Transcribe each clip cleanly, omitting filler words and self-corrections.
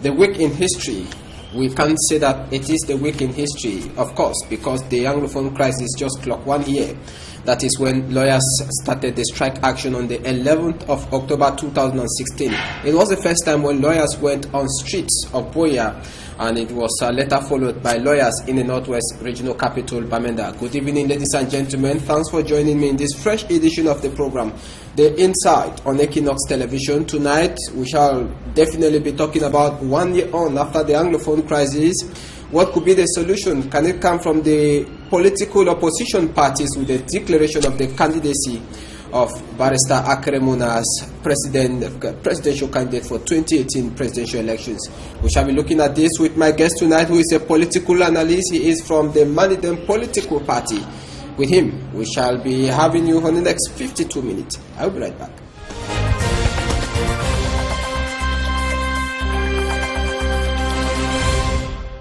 The week in history. We can't say that it is the week in history, of course, because the Anglophone crisis just clocked 1 year. That is when lawyers started the strike action on the 11th of October 2016. It was the first time when lawyers went on streets of Buea, and it was later followed by lawyers in the Northwest Regional Capital, Bamenda. Good evening, ladies and gentlemen. Thanks for joining me in this fresh edition of the program, The Insight on Equinox Television. Tonight, we shall definitely be talking about 1 year on after the Anglophone crisis. What could be the solution? Can it come from the political opposition parties with the declaration of the candidacy of Barrister Akremona as presidential candidate for 2018 presidential elections? We shall be looking at this with my guest tonight, who is a political analyst. He is from the Manidem political party. With him, we shall be having you on the next 52 minutes. I'll be right back.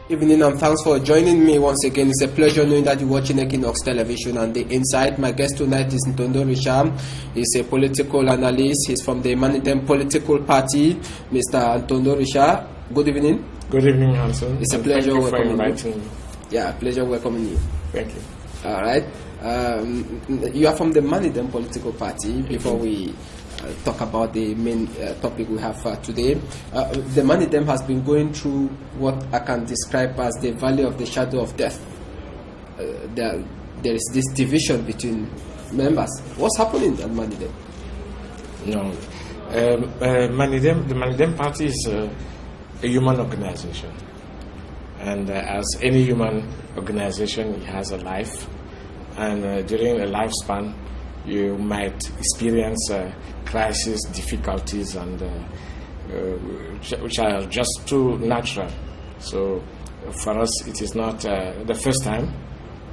Evening, and thanks for joining me once again. It's a pleasure knowing that you're watching Equinox Television and The Insight. My guest tonight is NTONDO Richard. He's a political analyst. He's from the Manidem political party. Mr. NTONDO Richard, good evening. Good evening, Hanson. It's a pleasure welcoming you. Yeah, pleasure welcoming you. Thank you. All right. You are from the Manidem political party. Before we talk about the main topic we have today, the Manidem has been going through what I can describe as the valley of the shadow of death. There is this division between members. What's happening at Manidem? No, the Manidem party is a human organization, and as any human organization, it has a life, and during a lifespan, you might experience crises, difficulties, and which are just too natural. So for us, it is not the first time.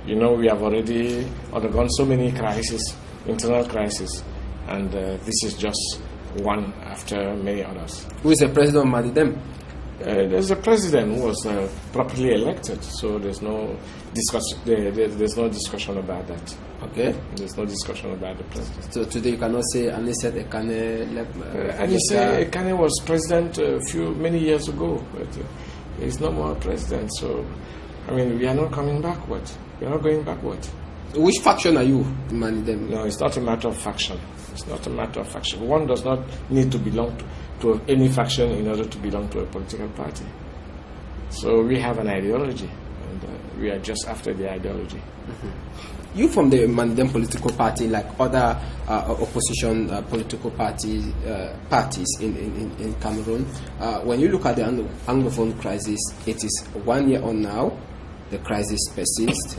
You know, we have already undergone so many crises, internal crises, and this is just one after many others. Who is the president of Manidem? There's a president who was properly elected, so there's no discussion about that. Okay. There's no discussion about the president. So today you cannot say Analyst Ekane left. Analyst Ekane was president many years ago, but he's no more president. So, I mean, we are not coming backward. We are not going backward. Which faction are you, Manidem? No, it's not a matter of faction. It's not a matter of faction. One does not need to belong to any faction in order to belong to a political party. So we have an ideology, and we are just after the ideology. Mm-hmm. You from the Manidem political party, like other opposition political parties in Cameroon, when you look at the Anglophone crisis, it is 1 year on now. The crisis persists.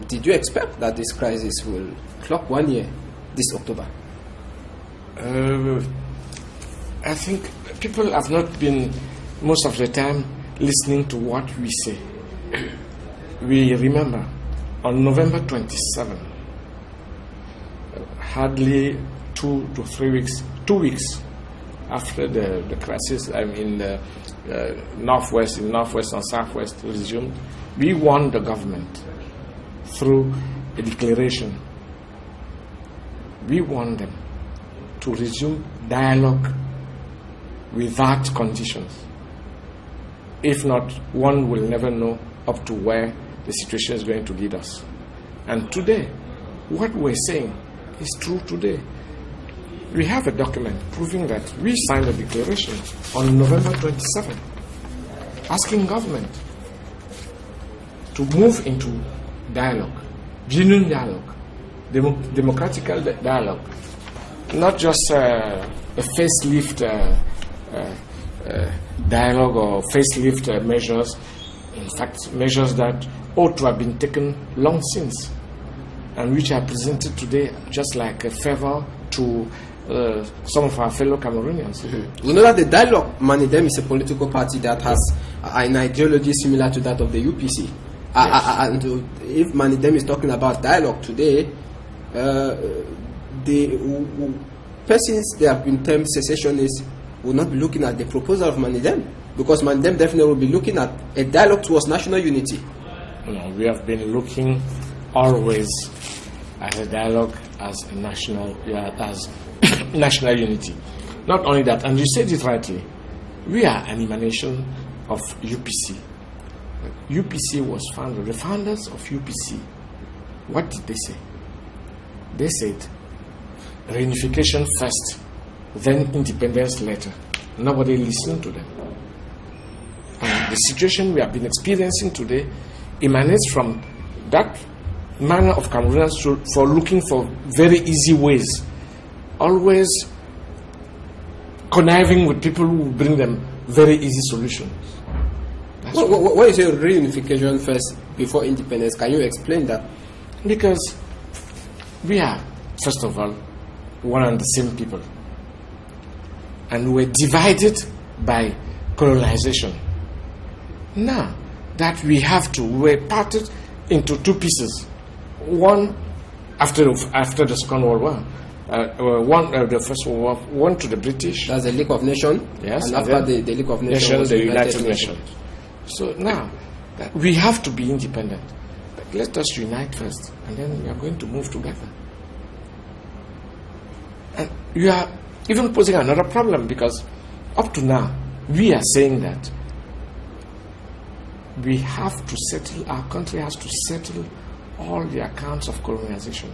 Did you expect that this crisis will clock 1 year this October? I think people have not been, most of the time, listening to what we say. We remember, on November 27, hardly 2 to 3 weeks, 2 weeks after the crisis, in the Northwest and Southwest resumed, we warned the government through a declaration. We warned them to resume dialogue without conditions. If not, one will never know up to where the situation is going to lead us. And today, what we're saying is true today. We have a document proving that we signed a declaration on November 27, asking government to move into dialogue, genuine dialogue, democratic dialogue, not just a facelift dialogue or facelift measures. In fact, measures that ought to have been taken long since, and which are presented today just like a favor to some of our fellow Cameroonians. Mm-hmm. We know that the Dialogue Manidem is a political party that has an ideology similar to that of the UPC. Yes. And if Manidem is talking about dialogue today, the persons that have been termed secessionists will not be looking at the proposal of Manidem, because Manidem definitely will be looking at a dialogue towards national unity. No, we have been looking always at a dialogue as a national unity. Not only that, and you said it rightly, We are an emanation of UPC. UPC was founded. The founders of UPC, what did they say? They said, reunification first, then independence later. Nobody listened to them. And the situation we have been experiencing today emanates from that manner of Cameroonians for looking for very easy ways, always conniving with people who bring them very easy solutions. Why is it reunification first before independence? Can you explain that? Because we are, first of all, one and the same people. And we're divided by colonization. Now that we're parted into two pieces. One after the Second World War. The First World War, one to the British. That's the League of Nations. Yes. And after the League of Nations, the United Nations. So now, we have to be independent. But let us unite first, and then we are going to move together. And you are even posing another problem, because up to now, we are saying that we have to settle, our country has to settle all the accounts of colonization.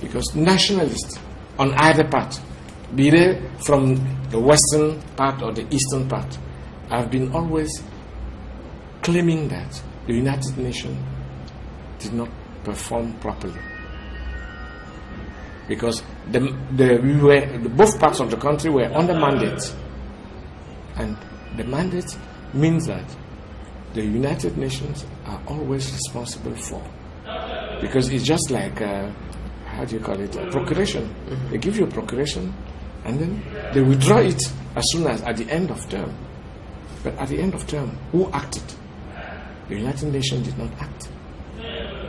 Because nationalists on either part, be they from the western part or the eastern part, have been always claiming that the United Nations did not perform properly. Because both parts of the country were under mandate. And the mandate means that the United Nations are always responsible for. Because it's just like, how do you call it, a procuration. Mm-hmm. They give you a procuration, and then they withdraw it as soon as at the end of term. But at the end of term, who acted? The United Nations did not act.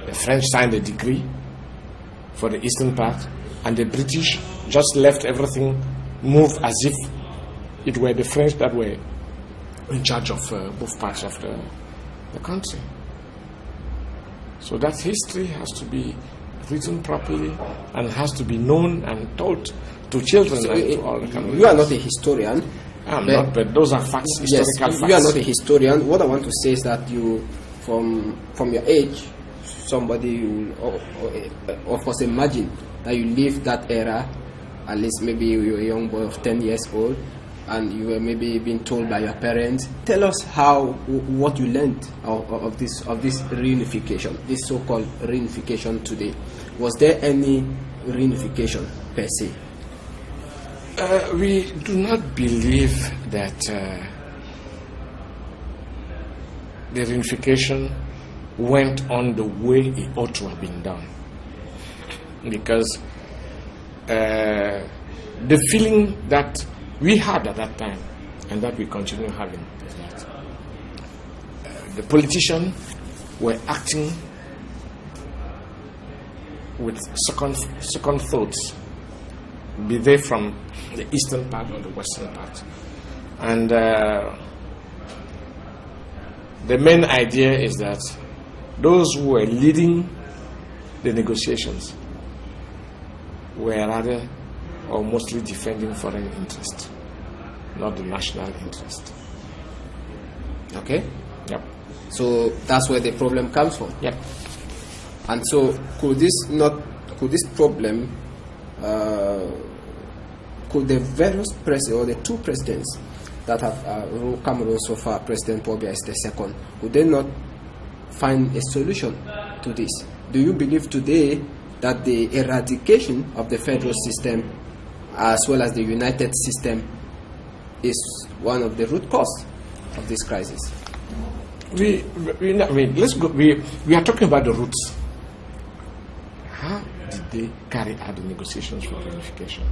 The French signed a decree for the eastern part, and the British just left everything move as if it were the French that were in charge of both parts of the country. So that history has to be written properly and has to be known and taught to children and to all the Cameroonians. You are not a historian. I'm not, but those are facts, historical facts. You are not a historian. What I want to say is that you, from your age, somebody of us imagine that you lived that era, at least maybe you were a young boy of 10 years old, and you were maybe being told by your parents. Tell us what you learned of this reunification, this so-called reunification today. Was there any reunification per se? We do not believe that the reunification went on the way it ought to have been done. Because the feeling that we had at that time, and that we continue having, is that the politicians were acting with second thoughts, be they from the eastern part or the western part. And the main idea is that those who were leading the negotiations were rather or mostly defending foreign interest, not the national interest. Okay? Yep. So that's where the problem comes from. Yep. And so could this problem, could the various presidents, or the two presidents that have ruled Cameroon so far, President Paul Biya is the second, could they not find a solution to this? Do you believe today that the eradication of the federal system as well as the united system is one of the root cause of this crisis? Let's go. We are talking about the roots. How did they carry out the negotiations for reunification?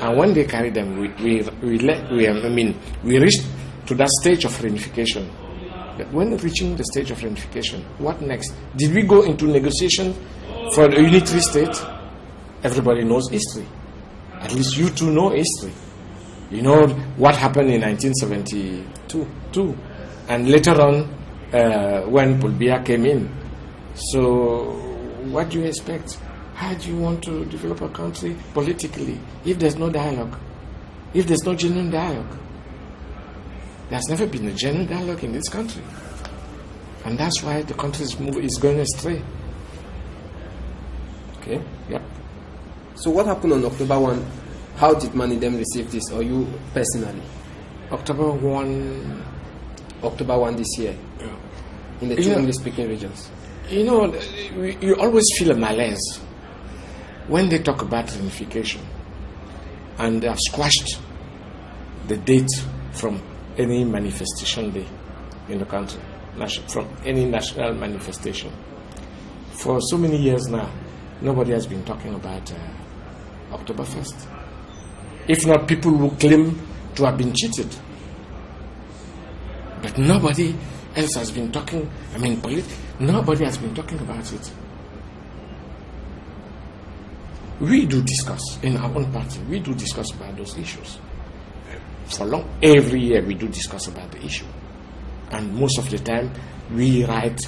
And when they carried them, we reached to that stage of reunification. But when reaching the stage of reunification, what next? Did we go into negotiation for the unitary state? Everybody knows history. At least you two know history. You know what happened in 1972. And later on, when Paul Biya came in. So, what do you expect? How do you want to develop a country politically if there's no dialogue? if there's no genuine dialogue? There's never been a genuine dialogue in this country. And that's why the country is going astray. Okay. Yep. So what happened on October 1? How did Mani them receive this, or you personally? October 1. October 1 this year, Yeah. in the two English-speaking regions. You know, you always feel a malaise when they talk about reunification, and they have squashed the date from any manifestation day in the country, from any national manifestation. For so many years now, nobody has been talking about October 1st. If not people who claim to have been cheated. But nobody else has been talking, nobody has been talking about it. We do discuss in our own party, we do discuss about those issues. For long, every year we do discuss about the issue. And most of the time we write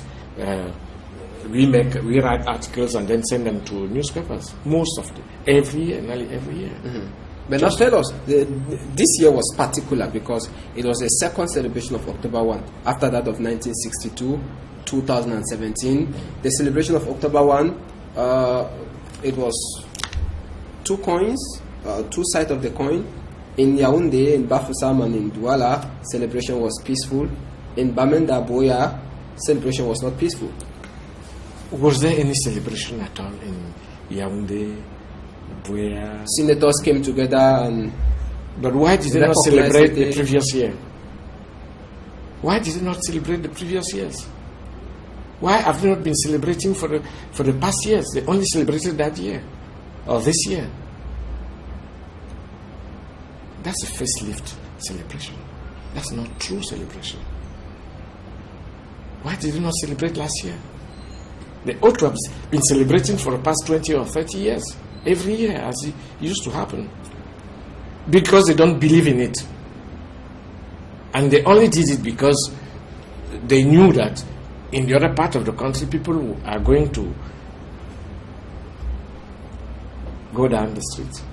articles and then send them to newspapers. Most of them, nearly every year. Mm-hmm. But now tell us, this year was particular because it was a second celebration of October 1. After that of 1962, 2017, the celebration of October 1, it was two coins, two sides of the coin. In Yaoundé, in Bafoussam and in Douala, celebration was peaceful. In Bamenda Boya, celebration was not peaceful. Was there any celebration at all in Yaoundé? Where senators came together and... But why did they not celebrate the previous year? Why did they not celebrate the previous years? Why have they not been celebrating for the past years? They only celebrated that year or this year. That's a facelift celebration. That's not true celebration. Why did they not celebrate last year? They ought to have been celebrating for the past 20 or 30 years. Every year, as it used to happen, because they don't believe in it, and they only did it because they knew that in the other part of the country, people are going to go down the street.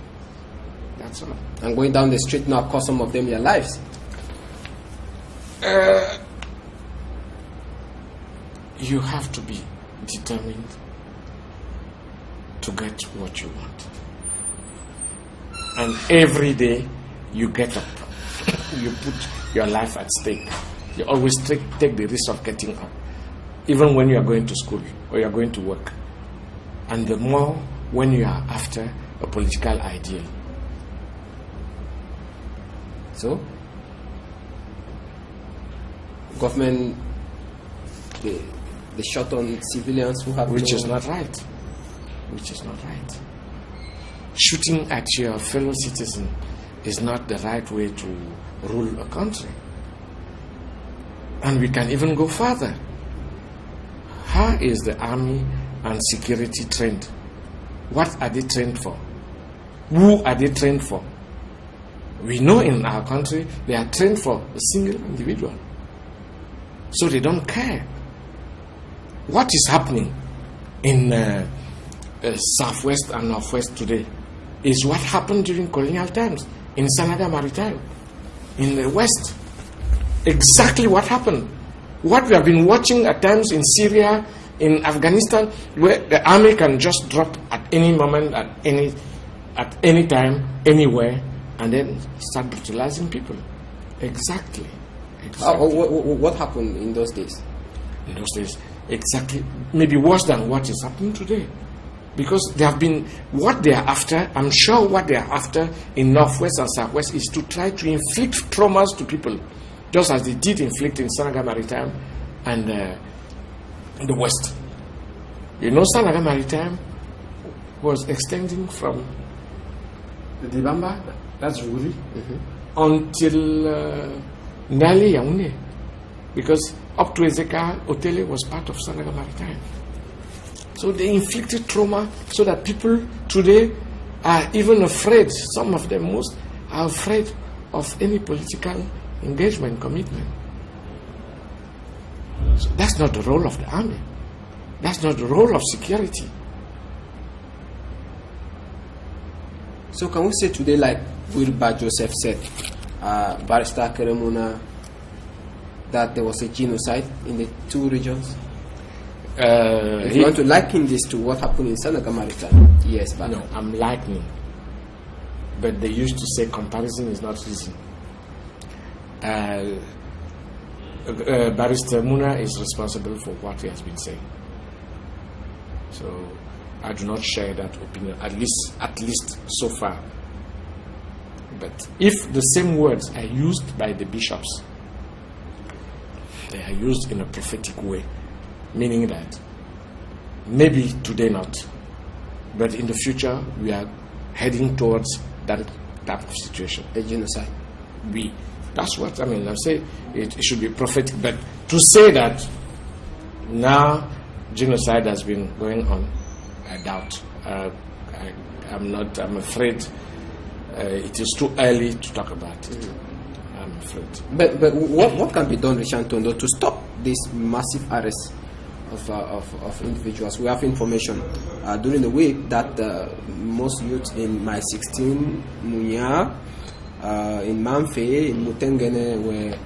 That's all. And going down the street now cost some of them their lives. You have to be determined to get what you want. And every day you get up, you put your life at stake. You always take the risk of getting up, even when you are going to school or you are going to work. And the more when you are after a political ideal. So, government, they shot on civilians who have... Which is not right. Which is not right. Shooting at your fellow citizen is not the right way to rule a country. And we can even go further. How is the army and security trained? What are they trained for? Who are they trained for? We know in our country they are trained for a single individual. So they don't care. What is happening in Southwest and Northwest today is what happened during colonial times in Senegal Maritime, in the West. Exactly what happened. What we have been watching at times in Syria, in Afghanistan, where the army can just drop at any moment, at any time, anywhere, and then start brutalizing people. Exactly. What happened in those days? In those days, exactly, maybe worse than what is happening today. Because they have been, what they are after, I'm sure what they are after in Northwest and Southwest is to try to inflict traumas to people, just as they did inflict in Senegal Maritime and the West. You know, Senegal Maritime was extending from the Dibamba, that's Ruri, until nearly Yaoundé, because up to Ezeka, Otele was part of Senegal Maritime. So they inflicted trauma so that people today are even afraid, some of them most are afraid of any political engagement, commitment. So that's not the role of the army. That's not the role of security. So can we say today, like Wilbur Joseph said, Barrister Keremuna, that there was a genocide in the two regions? If you want to liken this to what happened in Senegal Maritime, yes, but no, I'm likening. But they used to say comparison is not reason. Barrister Muna is responsible for what he has been saying. So I do not share that opinion, at least so far. But if the same words are used by the bishops, they are used in a prophetic way, meaning that maybe today not, but in the future we are heading towards that type of situation. The genocide. That's what I mean. I say it should be prophetic, but to say that now genocide has been going on, I doubt. I'm afraid it is too early to talk about it. I'm afraid. But what can be done, Richard NTONDO, to stop this massive arrest of individuals? We have information during the week that most youth in my 16, Munya, in Manfe, in Mutengene were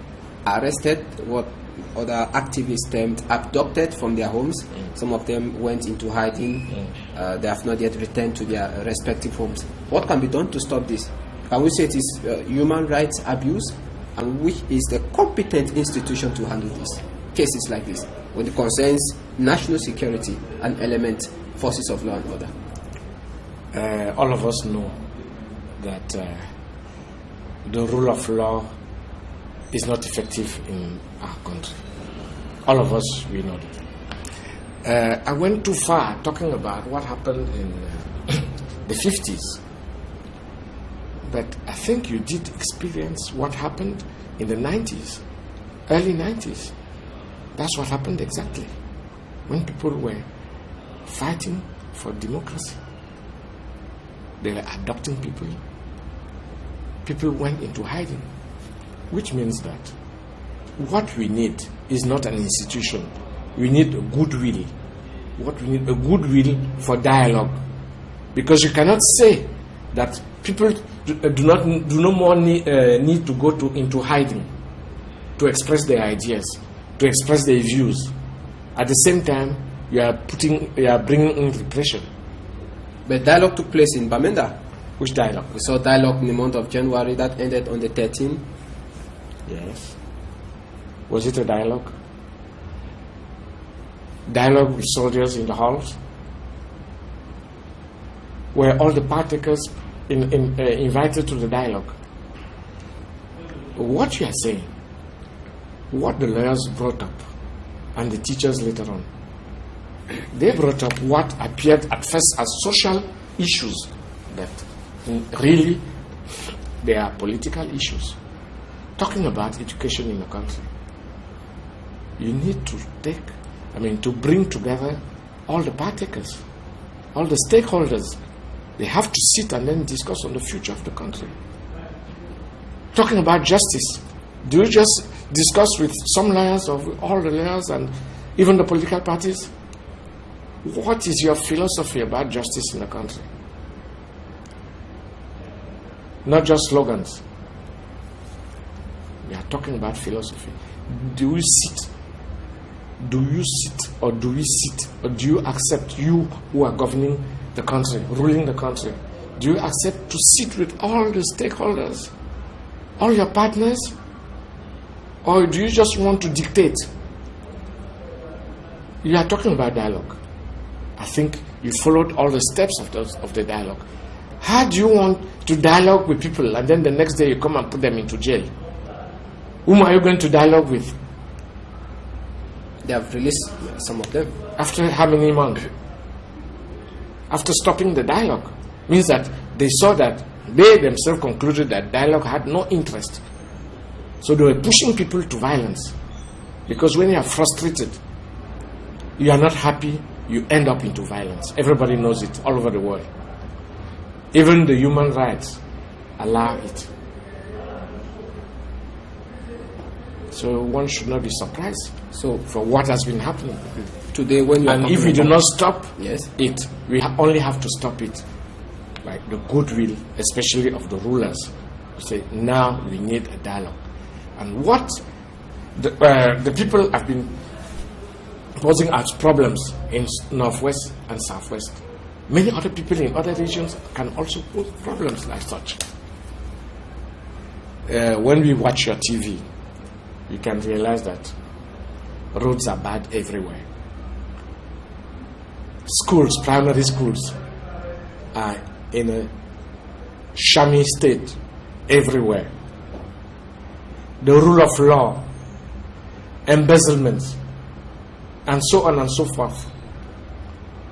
arrested. What other activists termed abducted from their homes. Some of them went into hiding. They have not yet returned to their respective homes. What can be done to stop this? Can we say it is human rights abuse? And which is the competent institution to handle this? Cases like this, when it concerns national security and element forces of law and order? All of us know that the rule of law is not effective in our country. All of us, we know that. I went too far talking about what happened in the 50s. But I think you did experience what happened in the 90s, early 90s. That's what happened exactly. When people were fighting for democracy, they were abducting people. People went into hiding, which means that what we need is not an institution. We need a goodwill. What we need, a goodwill for dialogue. Because you cannot say that people do no more need to go into hiding to express their ideas, to express their views. At the same time, you are bringing in repression. But dialogue took place in Bamenda. Which dialogue? We saw dialogue in the month of January that ended on the 13th. Yes. Was it a dialogue? Dialogue with soldiers in the halls? Were all the partakers invited to the dialogue? What you are saying, what the lawyers brought up, and the teachers later on, they brought up what appeared at first as social issues, but really they are political issues. Talking about education in the country, you need to to bring together all the partakers, all the stakeholders. They have to sit and then discuss on the future of the country. Talking about justice, do you just discuss with some lawyers or with all the lawyers and even the political parties? What is your philosophy about justice in the country? Not just slogans. We are talking about philosophy. Do you sit? Do you sit, or do we sit, or do you accept, you who are governing the country, ruling the country, do you accept to sit with all the stakeholders, all your partners, or do you just want to dictate? You are talking about dialogue. I think you followed all the steps of the dialogue. How do you want to dialogue with people and then the next day you come and put them into jail? Whom are you going to dialogue with? They have released some of them. After how many months? After stopping the dialogue. Means that they saw that they themselves concluded that dialogue had no interest. So they were pushing people to violence. Because when you are frustrated, you are not happy, you end up into violence. Everybody knows it all over the world. Even the human rights allow it. So one should not be surprised for what has been happening today. When you and if we do not stop yes, it, we only have to stop it by by the goodwill, especially of the rulers, to say, now we need a dialogue. And what the people have been posing as problems in Northwest and Southwest, many other people in other regions can also pose problems like such. When we watch your TV, you can realize that roads are bad everywhere. Schools, primary schools, are in a shammy state everywhere. The rule of law, embezzlement, and so on and so forth.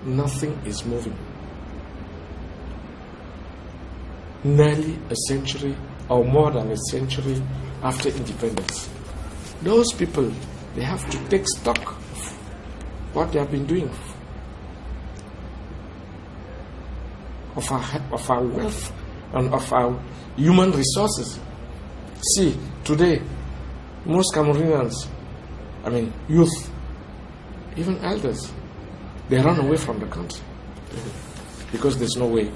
Nothing is moving. Nearly a century or more than a century after independence, those people, they have to take stock of what they have been doing, of our wealth and of our human resources. See, today, most Cameroonians, youth, even elders, they run away from the country because there's no way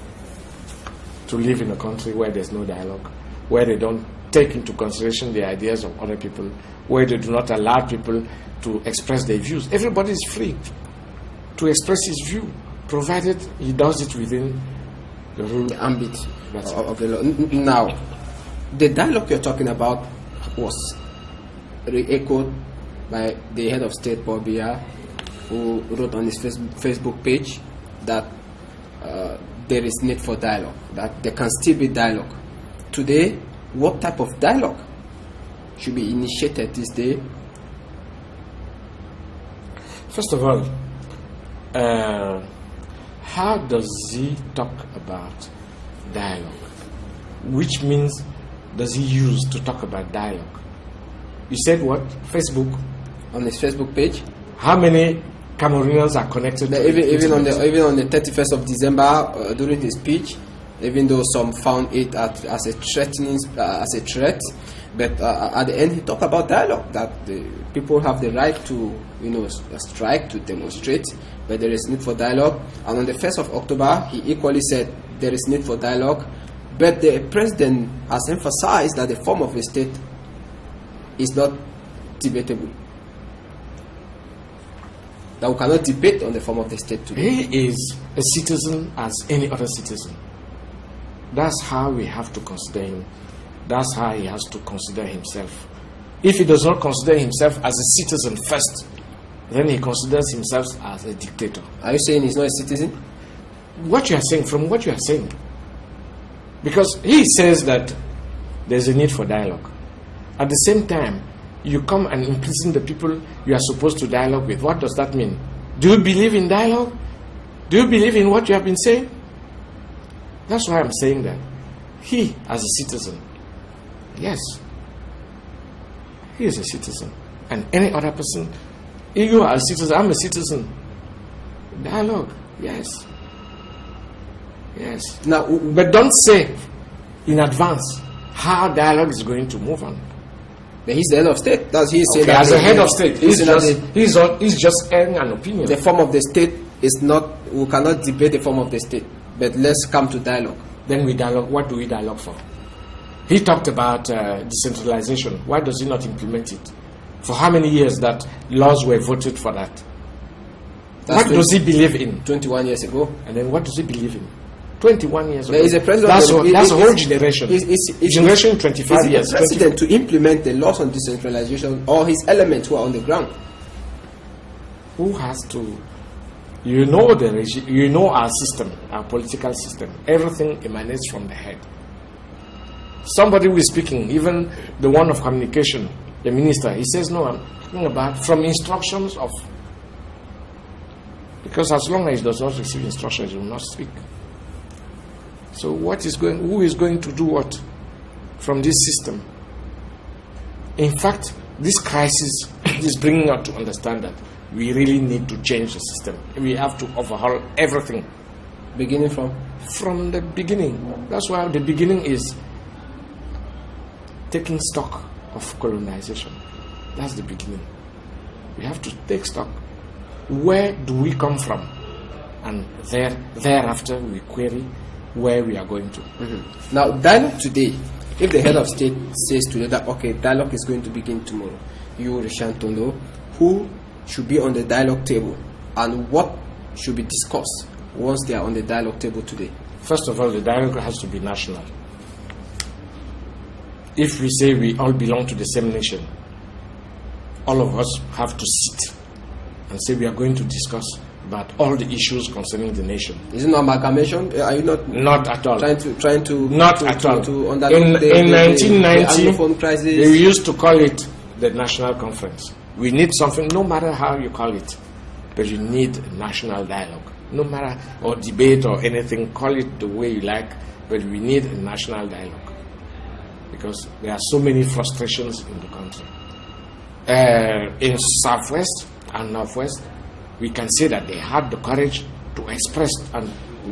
to live in a country where there's no dialogue, where they don't take into consideration the ideas of other people, where they do not allow people to express their views. Everybody is free to express his view, provided he does it within the rule ambit of the law. Now, the dialogue you're talking about was re-echoed by the head of state, Paul Biya, who wrote on his Facebook page that there is need for dialogue, that there can still be dialogue. Today, what type of dialogue should be initiated this day? First of all, how does he talk about dialogue? Which means does he use to talk about dialogue? You said what? Facebook? On his Facebook page? How many Cameroonians are connected to even on the 31st of December, during his speech, even though some found it as a threat, but at the end he talked about dialogue, that the people have the right to strike, to demonstrate, but there is need for dialogue. And on the 1st of October he equally said there is need for dialogue, but the president has emphasized that the form of the state is not debatable, that we cannot debate on the form of the state today. He is a citizen as any other citizen. That's how we have to consider him. That's how he has to consider himself. If he does not consider himself as a citizen first, then he considers himself as a dictator. Are you saying he's not a citizen? What you are saying, from what you are saying. Because he says that there's a need for dialogue. At the same time, you come and imprison the people you are supposed to dialogue with. What does that mean? Do you believe in dialogue? Do you believe in what you have been saying? That's why I'm saying that. He, as a citizen, yes, he is a citizen. And any other person, you are a citizen, I'm a citizen. Dialogue, yes. Yes. Now, but don't say in advance how dialogue is going to move on. But he's the head of state. Does he say that? As a head of state, he's just airing an opinion. The form of the state is not, we cannot debate the form of the state, but let's come to dialogue. Then we dialogue. What do we dialogue for? He talked about decentralization. Why does he not implement it? For how many years that laws were voted for that? What does he believe in? 21 years ago. And then what does he believe in? 21 years ago. There is a president. That's a whole generation. Generation 25 years. The president to implement the laws on decentralization, or his elements who are on the ground. Who has to? You know the regime. You know our system, our political system. Everything emanates from the head. Somebody who is speaking, even the one of communication, the minister, he says, no, I'm talking about from instructions of. Because as long as he does not receive instructions, he will not speak. So who is going to do what from this system? In fact, this crisis is bringing us to understand that we really need to change the system. We have to overhaul everything. Beginning from? From the beginning. That's why the beginning is taking stock of colonization. That's the beginning. We have to take stock. Where do we come from? And thereafter we query where we are going to. Now, dialogue today, if the head of state says today that, okay, dialogue is going to begin tomorrow, you, Richard NTONDO, who should be on the dialogue table and what should be discussed once they are on the dialogue table today? First of all, the dialogue has to be national. If we say we all belong to the same nation, all of us have to sit and say we are going to discuss about all the issues concerning the nation. Is it not amalgamation? Are you not at all trying to not to, at to, all to in 1990 1990 they used to call it the national conference. We need something, no matter how you call it, but you need national dialogue, no matter, or debate or anything, call it the way you like, but we need a national dialogue because there are so many frustrations in the country. In Southwest and Northwest, we can say that they had the courage to express and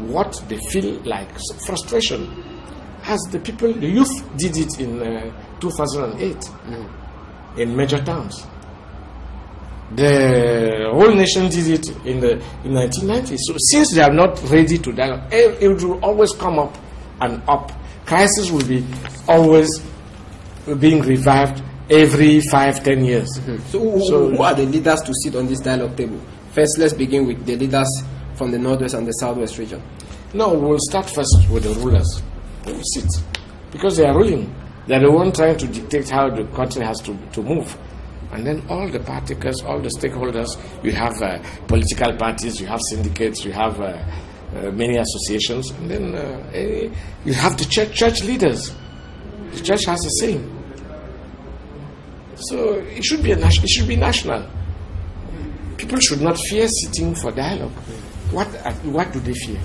what they feel like frustration, as the people, the youth did it in 2008 in major towns. The whole nation did it in 1990s. So since they are not ready to dialogue, it will always come up and up. Crisis will be always being revived every 5-10 years. So who are the leaders to sit on this dialogue table? First, let's begin with the leaders from the Northwest and the Southwest region. No, we'll start first with the rulers. They will sit because they are ruling. They are the one trying to dictate how the country has to move. And then all the partakers, all the stakeholders, you have political parties, you have syndicates, you have many associations, and then you have the church leaders. The church has the same. So it should be national. People should not fear sitting for dialogue. What do they fear?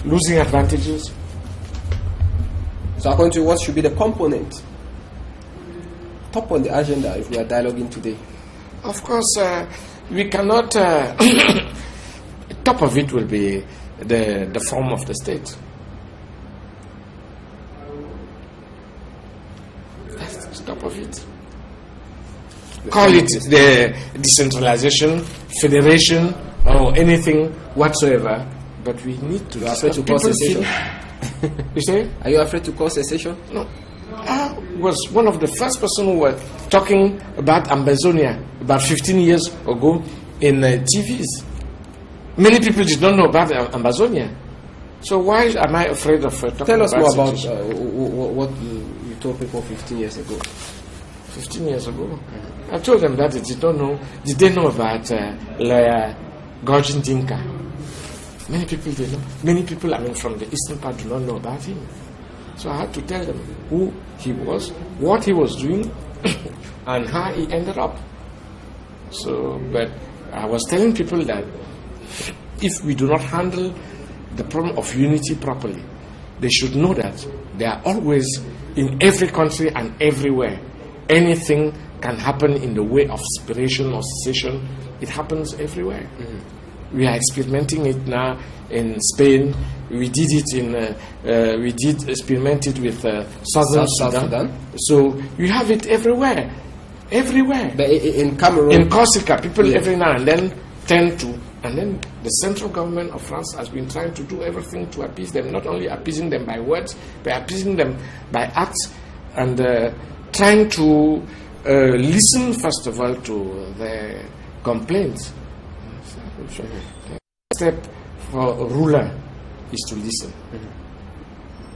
Losing advantages? So according to you, what should be the component top on the agenda if we are dialoguing today? Of course, we cannot. Top of it will be the form of the state. That's the top of it. Call it the decentralization, federation, or anything whatsoever. But we need to. You are afraid to call secession? You say? Are you afraid to call secession? No. I was one of the first person who were talking about Ambazonia about 15 years ago in TVs. Many people did not know about Ambazonia. So why am I afraid of talking about? Tell us more about what you told people 15 years ago. 15 years ago? I told them that they did not know. Did they know about lawyer Gojin Dinka? Many people did not. Many people, from the eastern part do not know about him. So I had to tell them who he was, what he was doing, and how he ended up. So, but I was telling people that if we do not handle the problem of unity properly, they should know that they are always in every country and everywhere. Anything can happen in the way of separation or secession. It happens everywhere. We are experimenting it now in Spain. We did it we did experiment it with South Sudan. So you have it everywhere. But in Cameroon, in Corsica, people every now and then tend to. And then the central government of France has been trying to do everything to appease them, not only appeasing them by words, but appeasing them by acts, and trying to listen, first of all, to their complaints. The step for a ruler is to listen.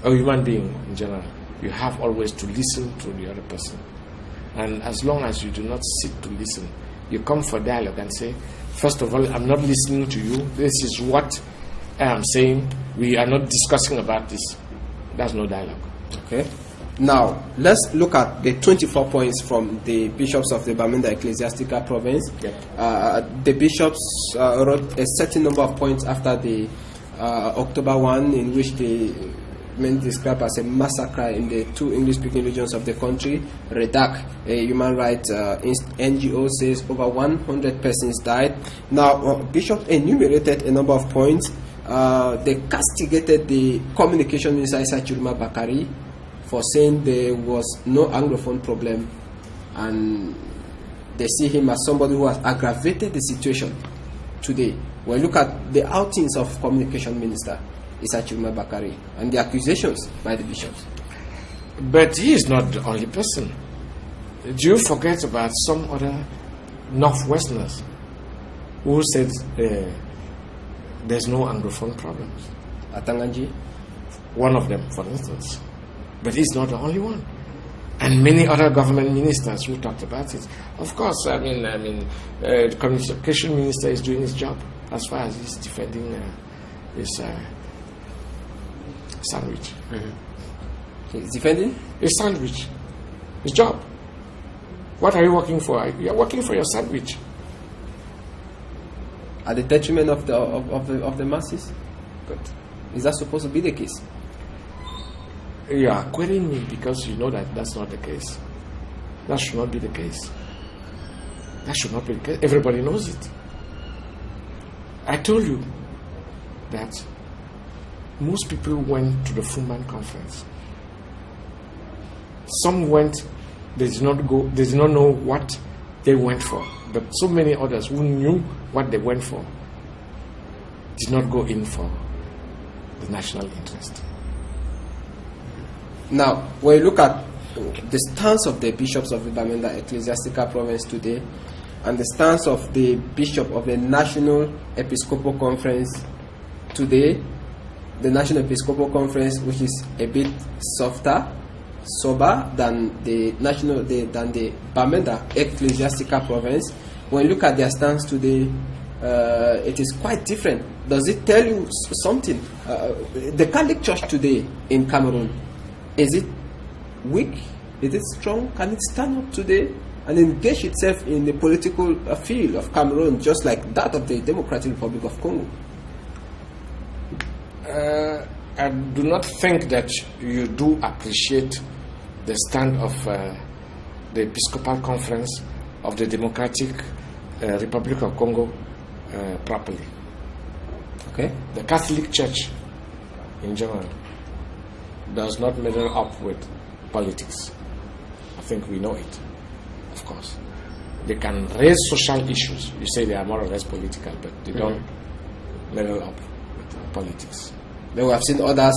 A human being in general, you have always to listen to the other person. And as long as you do not sit to listen, you come for dialogue and say, first of all, I'm not listening to you. This is what I am saying. We are not discussing about this. There's no dialogue. Okay. Now, let's look at the 24 points from the bishops of the Bamenda Ecclesiastical Province. The bishops wrote a certain number of points after the October 1, in which they described as a massacre in the 2 English-speaking regions of the country. REDAC, a human rights NGO, says over 100 persons died. Now, bishops enumerated a number of points. They castigated the communication minister Chiruma Bakari for saying there was no Anglophone problem, and they see him as somebody who has aggravated the situation today. When you look at the outings of communication minister, Issa Chuma Bakari and the accusations by the bishops. But he is not the only person. Do you forget about some other Northwesterners who said there's no Anglophone problems? Atanganji? One of them, for instance. But he's not the only one. And many other government ministers who talked about it. Of course, the communication minister is doing his job as far as he's defending his sandwich. Mm-hmm. He's defending? His sandwich. His job. What are you working for? You're working for your sandwich. At the detriment of the masses? But is that supposed to be the case? You are querying me because you know that that's not the case. That should not be the case. That should not be the case. Everybody knows it. I told you that most people went to the Fuman conference. Some went, they did not go, they did not know what they went for. But so many others who knew what they went for did not go in for the national interest. Now, when you look at the stance of the bishops of the Bamenda Ecclesiastical Province today and the stance of the bishop of the National Episcopal Conference today, the National Episcopal Conference, which is a bit sober than the Bamenda Ecclesiastical Province, when you look at their stance today, it is quite different. Does it tell you something? The Catholic Church today in Cameroon, is it weak? Is it strong? Can it stand up today and engage itself in the political field of Cameroon just like that of the Democratic Republic of Congo? I do not think that you do appreciate the stand of the Episcopal Conference of the Democratic Republic of Congo properly. Okay. The Catholic Church in general does not measure up with politics. I think we know it, of course. They can raise social issues. You say they are more or less political, but they don't measure up with politics. Then we have seen others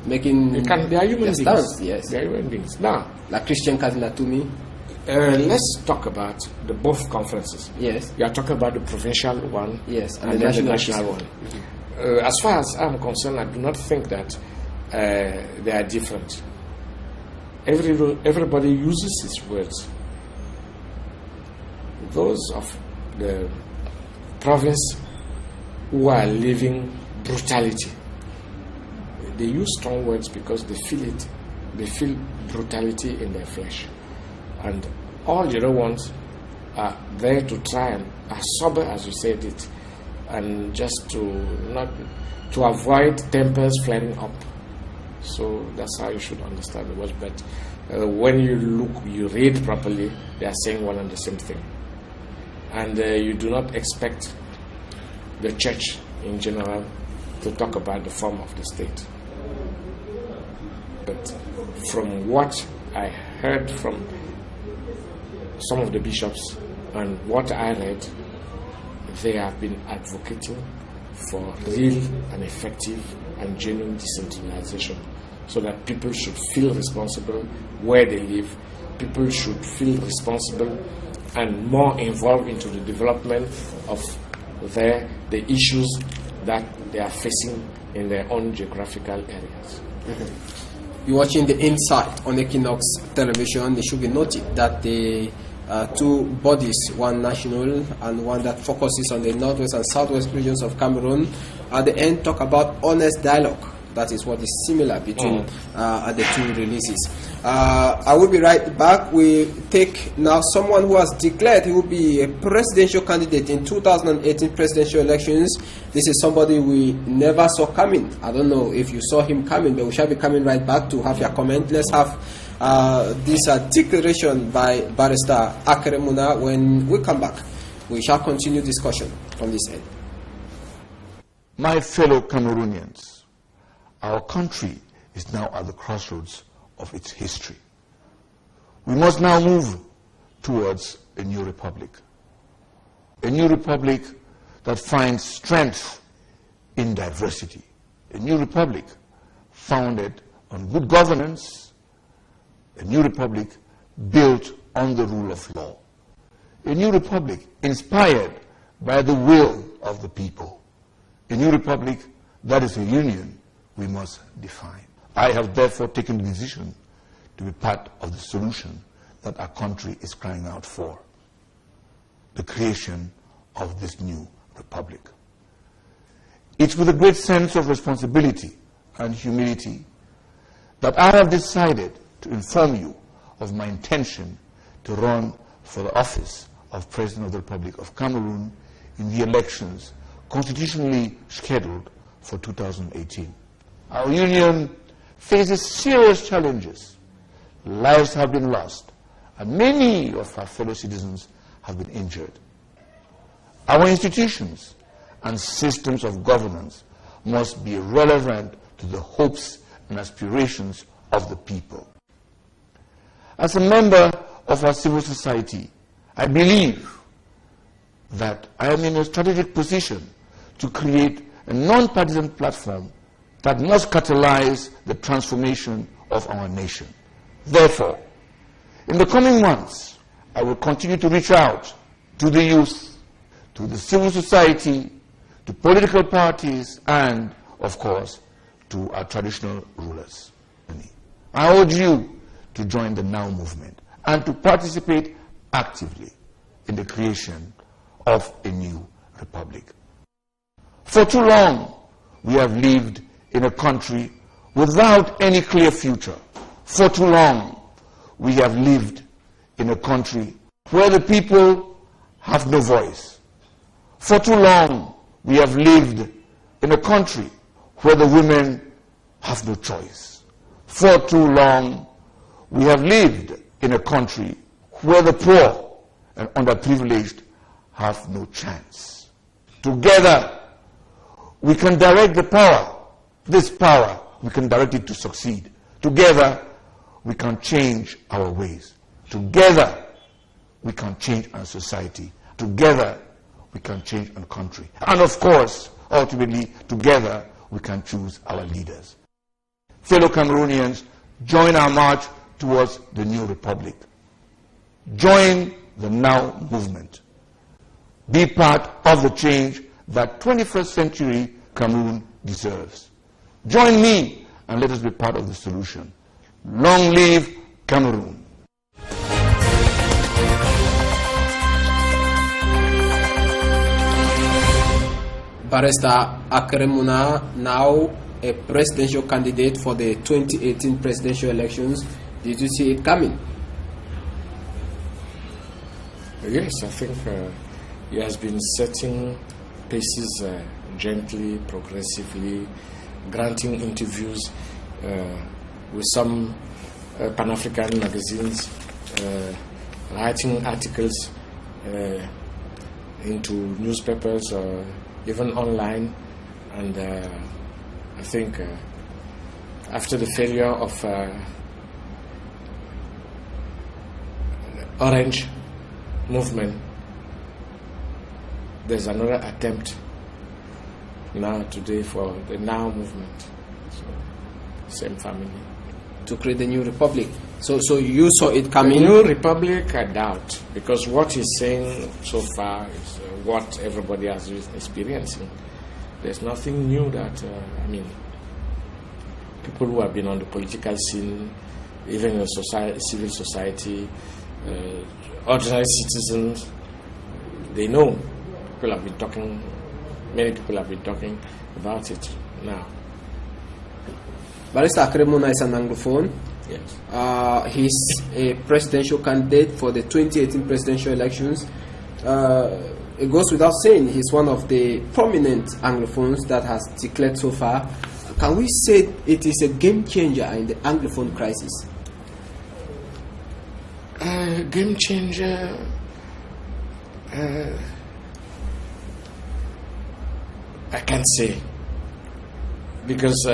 making they are human beings. Stance, yes. They are human beings. Now, like Christian Kazinatumi. Let's talk about the both conferences. Yes. You are talking about the provincial one, yes, and then the national one. Mm-hmm. As far as I'm concerned, I do not think that they are different. Everybody uses his words. Those of the province who are living brutality, they use strong words because they feel it. They feel brutality in their flesh. And all the other ones are there to try and are sober, as you said it, and just to avoid tempers flaring up. So that's how you should understand the words. But when you read properly, they are saying one and the same thing. And you do not expect the church in general to talk about the form of the state. But from what I heard from some of the bishops and what I read, they have been advocating for real and effective and genuine decentralization so that people should feel responsible where they live. People should feel responsible and more involved into the development of the issues that they are facing in their own geographical areas. Mm-hmm. You're watching the Insight on Equinox television. It should be noted that the two bodies, one national and one that focuses on the northwest and southwest regions of Cameroon, at the end talk about honest dialogue. That is what is similar between the two releases. I will be right back. We take now someone who has declared he will be a presidential candidate in 2018 presidential elections. This is somebody we never saw coming. I don't know if you saw him coming, but we shall be coming right back to have your comment. Let's have this declaration by Barrister Akeremuna. When we come back, we shall continue discussion from this end. My fellow Cameroonians, our country is now at the crossroads of its history. We must now move towards a new republic. A new republic that finds strength in diversity. a new republic founded on good governance, a new republic built on the rule of law, a new republic inspired by the will of the people, a new republic that is a union we must define. I have therefore taken the decision to be part of the solution that our country is crying out for, the creation of this new republic. It's with a great sense of responsibility and humility that I have decided to inform you of my intention to run for the office of President of the Republic of Cameroon in the elections constitutionally scheduled for 2018. Our union faces serious challenges. Lives have been lost, and many of our fellow citizens have been injured. Our institutions and systems of governance must be relevant to the hopes and aspirations of the people. As a member of our civil society, I believe that I am in a strategic position to create a non-partisan platform that must catalyze the transformation of our nation. Therefore, in the coming months, I will continue to reach out to the youth, to the civil society, to political parties, and, of course, to our traditional rulers. I urge you to join the NOW movement and to participate actively in the creation of a new republic. For too long, we have lived in a country without any clear future. For too long, we have lived in a country where the people have no voice. For too long, we have lived in a country where the women have no choice. For too long, we have lived in a country where the poor and underprivileged have no chance. Together, we can direct the power. This power, we can direct it to succeed. Together, we can change our ways. Together, we can change our society. Together, we can change our country. And of course, ultimately, together, we can choose our leaders. Fellow Cameroonians, join our march towards the new republic. Join the NOW movement. Be part of the change that 21st century Cameroon deserves. Join me and let us be part of the solution. Long live Cameroon. Barrister Akremuna, now a presidential candidate for the 2018 presidential elections. Did you see it coming? Yes, I think he has been setting paces gently, progressively, granting interviews with some Pan-African magazines, writing articles into newspapers or even online. And I think after the failure of Orange movement, there's another attempt now today for the NOW movement. So, same family. To create the new republic. So you saw it coming? The new republic, I doubt, because what he's saying so far is what everybody has been experiencing. There's nothing new that, I mean, people who have been on the political scene, even in the society, civil society, ordinary citizens, they know. People have been talking, many people have been talking about it now. Barrister Akremuna is an Anglophone. Yes. He's a presidential candidate for the 2018 presidential elections. It goes without saying he's one of the prominent Anglophones that has declared so far. Can we say it is a game changer in the Anglophone crisis? Game changer. I can't say, because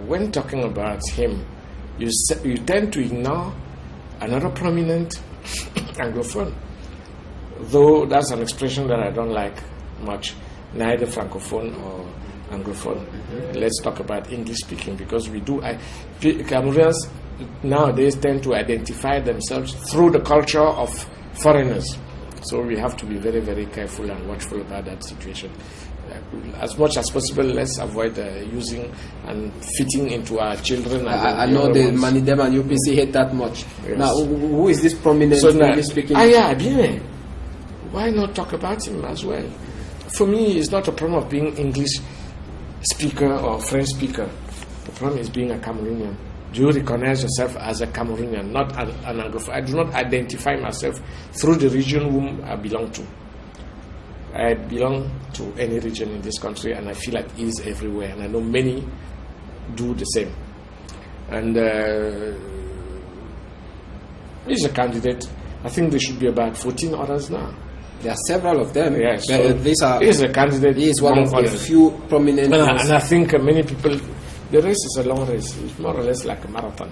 when talking about him, you tend to ignore another prominent Anglophone, though that's an expression that I don't like much, neither Francophone or Anglophone. Let's talk about English speaking, because we do. Cameroonians nowadays tend to identify themselves through the culture of foreigners. So we have to be very, very careful and watchful about that situation. As much as possible, let's avoid using and fitting into our children. I know the Manidem and UPC hate that much. Yes. Now, who is this prominent English speaking? Bien. Why not talk about him as well? For me, it's not a problem of being English speaker or French speaker. The problem is being a Cameroonian. Do you recognize yourself as a Cameroonian, not an Anglophone? I do not identify myself through the region whom I belong to. I belong to any region in this country, and I feel at ease everywhere, and I know many do the same. And he's a candidate. I think there should be about 14 others now. There are several of them. Yes, so he's a candidate. He is one of the few prominent. And I think many people. The race is a long race. It's more or less like a marathon.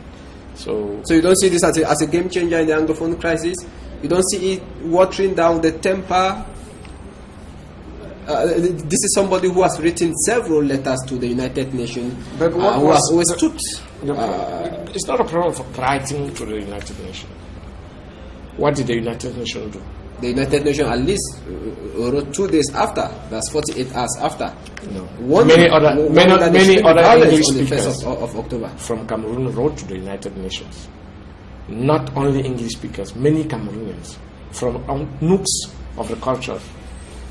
So you don't see this as a game changer in the Anglophone crisis? You don't see it watering down the temper? This is somebody who has written several letters to the United Nations, but who has always stood. It's not a problem for writing to the United Nations. What did the United Nations do? The United Nations at least wrote 2 days after. That's 48 hours after. No. Many other English speakers of October from Cameroon wrote to the United Nations. Not only English speakers, many Cameroonians from nooks of the culture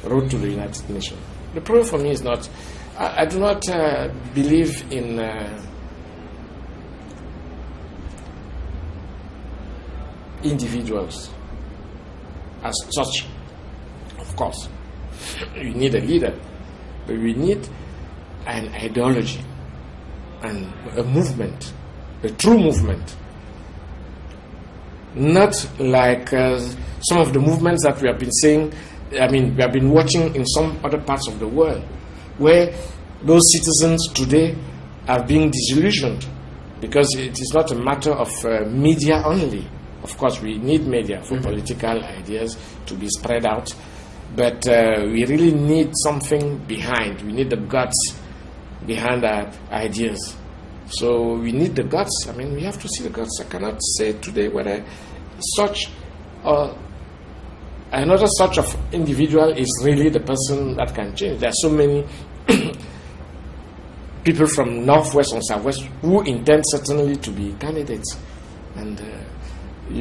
wrote to the United Nations. The problem for me is not. I do not believe in individuals as such. Of course, you need a leader, but we need an ideology and a movement, a true movement. Not like some of the movements that we have been saying. I mean, we have been watching in some other parts of the world, where those citizens today are being disillusioned, because it is not a matter of media only. Of course, we need media for political ideas to be spread out, but we really need something behind. We need the guts behind our ideas. So we need the guts. I mean, we have to see the guts. I cannot say today whether such another such of individual is really the person that can change. There are so many people from Northwest and Southwest who intend certainly to be candidates. And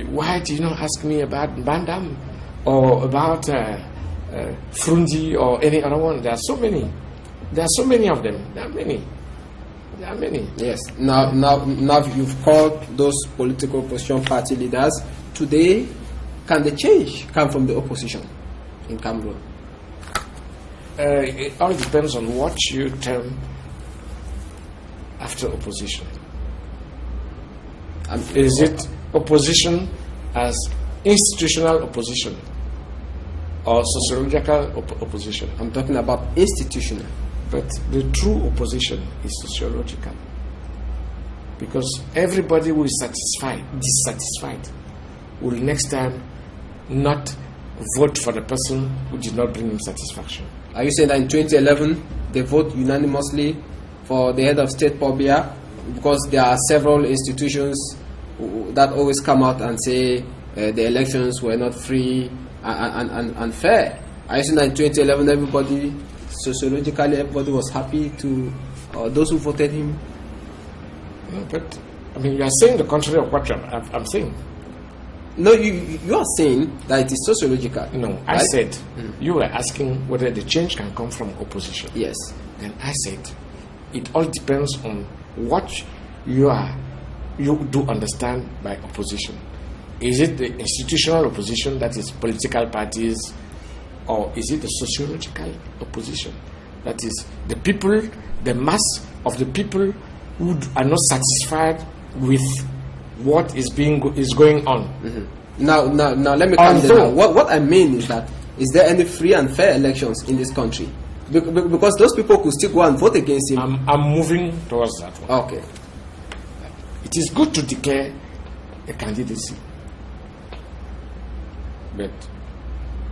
why do you not ask me about Bandam or about Frundi or any other one? There are so many. There are so many of them. There are many. There are many. Yes. Now you've called those political opposition party leaders. Today, can the change come from the opposition in Cameroon? It all depends on what you term after opposition. Is it opposition as institutional opposition or sociological opposition? I'm talking about institutional. But the true opposition is sociological. Because everybody who is dissatisfied, will next time not vote for the person who did not bring him satisfaction. Are you saying that in 2011 they vote unanimously for the head of state, Paul Biya, because there are several institutions that always come out and say the elections were not free and fair? Are you saying that in 2011 everybody, sociologically, everybody was happy to those who voted him? No, but I mean, you are saying the contrary of what I'm saying. No, you are saying that it is sociological. No, right? I said you were asking whether the change can come from opposition. Yes. Then I said it all depends on what you do understand by opposition. Is it the institutional opposition, that is political parties, or is it the sociological opposition, that is the people, the mass of the people who are not satisfied with what is going on? Now let me come there. What I mean is that, is there any free and fair elections in this country? Because those people could still go and vote against him. I'm moving towards that one. Okay. It is good to declare a candidacy, but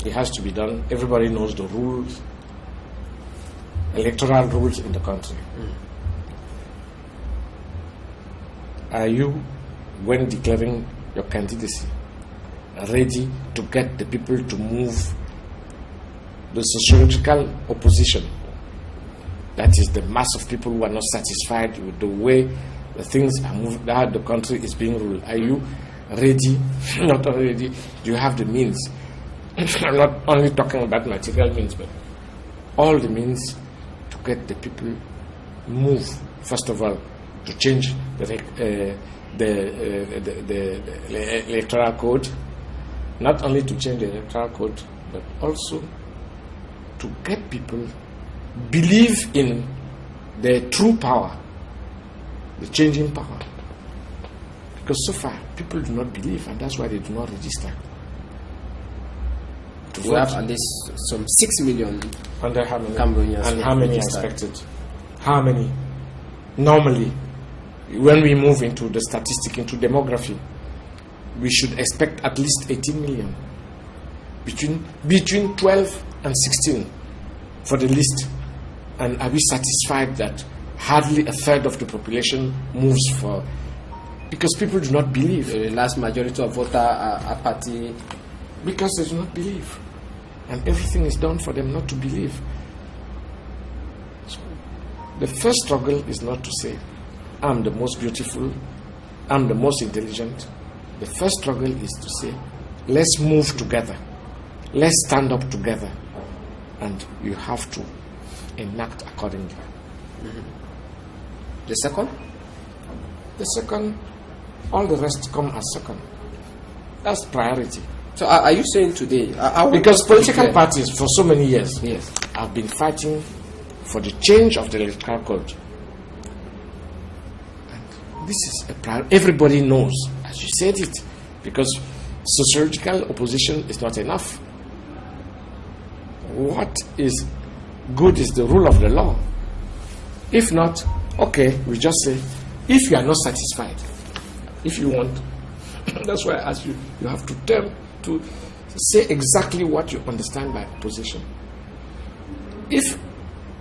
it has to be done. Everybody knows the rules. electoral rules in the country. Are you, when declaring your candidacy, ready to get the people to move the sociological opposition? That is the mass of people who are not satisfied with the way the things are moving, how the country is being ruled. Are you ready? Not already. Do you have the means? I'm not only talking about material means, but all the means to get the people move. First of all, to change the electoral code. Not only to change the electoral code, but also to get people believe in the true power, the changing power. Because so far, people do not believe, and that's why they do not register. We have at least some 6 million under how many Cameroonians. And how many are expected? How many? Normally, when we move into the statistic, into demography, we should expect at least 18 million. Between 12 and 16 for the list. And are we satisfied that hardly a third of the population moves for? Because people do not believe. The large majority of voters are apathy. Because they do not believe. And everything is done for them not to believe. So the first struggle is not to say, I'm the most beautiful, I'm the most intelligent. The first struggle is to say, let's move together. Let's stand up together. And you have to enact accordingly. The second? The second, all the rest come as second. That's priority. So are you saying today? Because political parties for so many years yes, have been fighting for the change of the electoral code. And this is a priority. Everybody knows, as you said it, because sociological opposition is not enough. What is good is the rule of the law. If not, okay, we just say, if you are not satisfied, if you want, that's why I ask you, you have to say exactly what you understand by opposition. If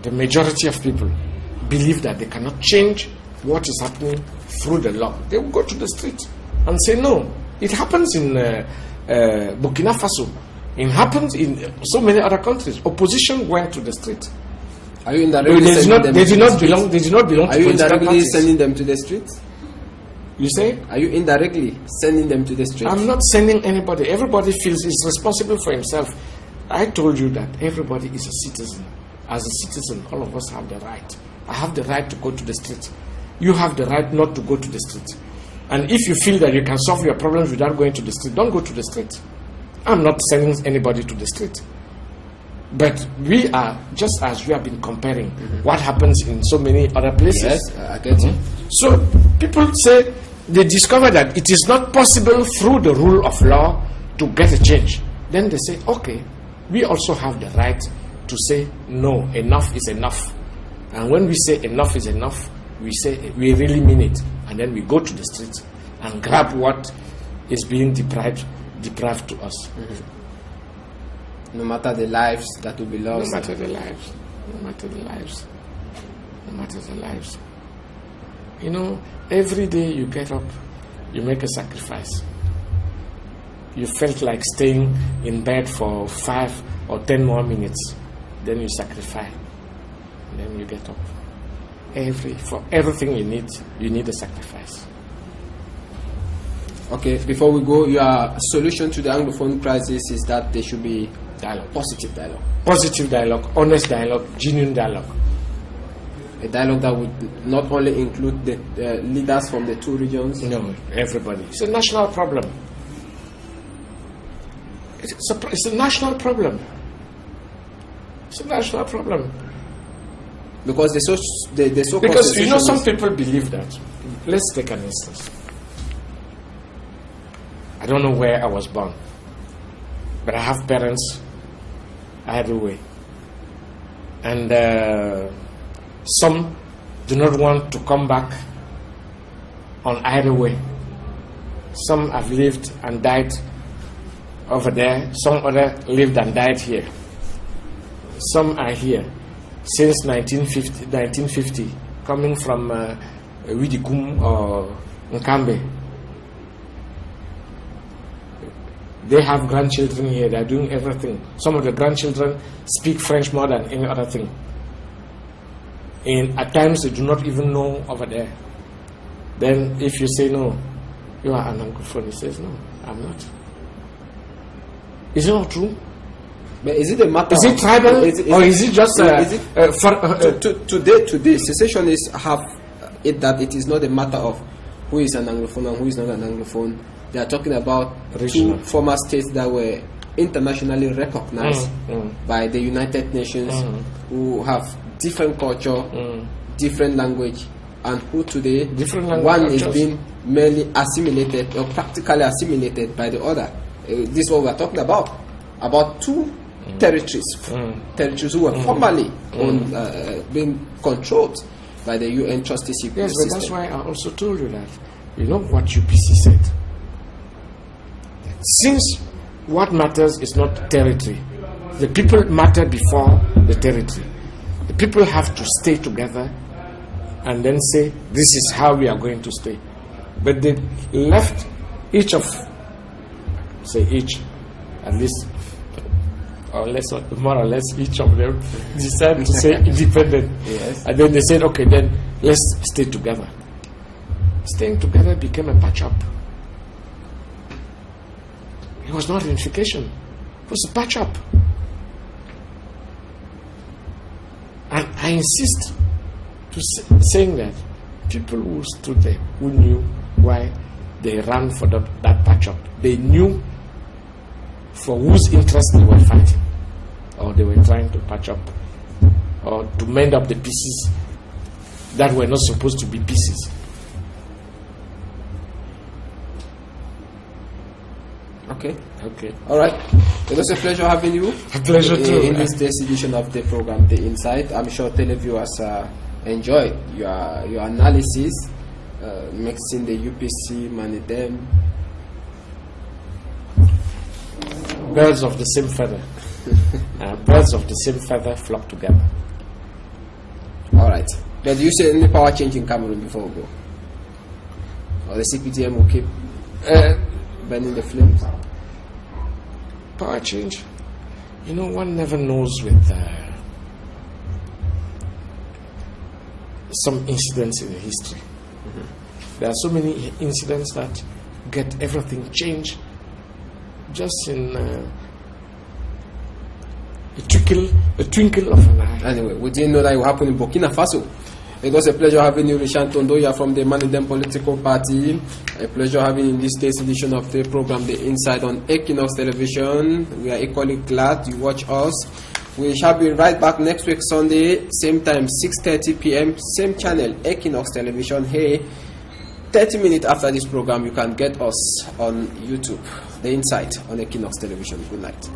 the majority of people believe that they cannot change what is happening through the law, they will go to the street and say no. It happens in Burkina Faso. It happens in so many other countries. Opposition went to the street. Are you indirectly sending them? They do not belong to political parties. Are you indirectly sending them to the streets? You say? Are you indirectly sending them to the streets? I'm not sending anybody. Everybody feels is responsible for himself. I told you that everybody is a citizen. As a citizen, all of us have the right. I have the right to go to the street. You have the right not to go to the street. And if you feel that you can solve your problems without going to the street, don't go to the street. I'm not sending anybody to the street. But we are, just as we have been comparing what happens in so many other places. Yes, I get it. So people say they discover that it is not possible through the rule of law to get a change. Then they say, okay, we also have the right to say, no, enough is enough. And when we say enough is enough, we say we really mean it. And then we go to the streets and grab what is being deprived to us. No matter the lives that will be lost. No matter the lives. No matter the lives. No matter the lives. You know, every day you get up, you make a sacrifice. You felt like staying in bed for 5 or 10 more minutes. Then you sacrifice. And then you get up. For everything you need a sacrifice. Okay, before we go, your solution to the Anglophone crisis is that there should be Dialogue. Positive dialogue. Positive dialogue, honest dialogue, genuine dialogue. A dialogue that would not only include the leaders from the two regions. No, everybody. It's a national problem. It's a national problem. It's a national problem. Because because you know some people believe that. Let's take an instance. I don't know where I was born, but I have parents either way. And some do not want to come back on either way. Some have lived and died over there. Some other lived and died here. Some are here. since 1950, coming from Widikum or Nkambe. They have grandchildren here. They are doing everything. Some of the grandchildren speak French more than any other thing. And at times they do not even know over there. Then if you say no, you are an Anglophone, he says no, I'm not. Is it not true? But is it a matter? Is it tribal, or is it just today? Secessionists have it that it is not a matter of who is an Anglophone and who is not an Anglophone. They are talking about regional. 2 former states that were internationally recognized by the United Nations, who have different culture, different language, and who today one is being merely assimilated or practically assimilated by the other. This is what we are talking about 2 territories, territories who were formerly being controlled by the UN trusteeship system. But that's why I also told you that, you know what UPC said? Since what matters is not territory, the people matter before the territory. The people have to stay together and then say, this is how we are going to stay. But they left each of, say each, at least, or less, more or less, each of them decided to say independent. Yes. And then they said, okay, then let's stay together. Staying together became a patch-up. It was not unification. It was a patch-up. And I insist to saying that people who stood there, who knew why they ran for that patch-up, they knew for whose interest they were fighting, or they were trying to patch up, or to mend up the pieces that were not supposed to be pieces. Okay. Okay. All right. It was a pleasure having you. A pleasure too. In this day's edition of the program, The Insight. I'm sure televiewers enjoyed your analysis, mixing the UPC, Manidem. Birds of the same feather. Birds of the same feather flock together. All right. But do you see any power change in Cameroon before we go? Or the CPTM will keep burning the flames? Power change? You know, one never knows with some incidents in history. There are so many incidents that get everything changed just in a twinkle of an eye. Anyway, we didn't know that it would happen in Burkina Faso. It was a pleasure having you, NTONDO. You are from the Manidem Political Party. A pleasure having you in this day's edition of the program, The Insight, on Equinox Television. We are equally glad you watch us. We shall be right back next week, Sunday, same time, 6:30 p.m., same channel, Equinox Television. Hey, 30 minutes after this program, you can get us on YouTube. The Insight on Equinox Television. Good night.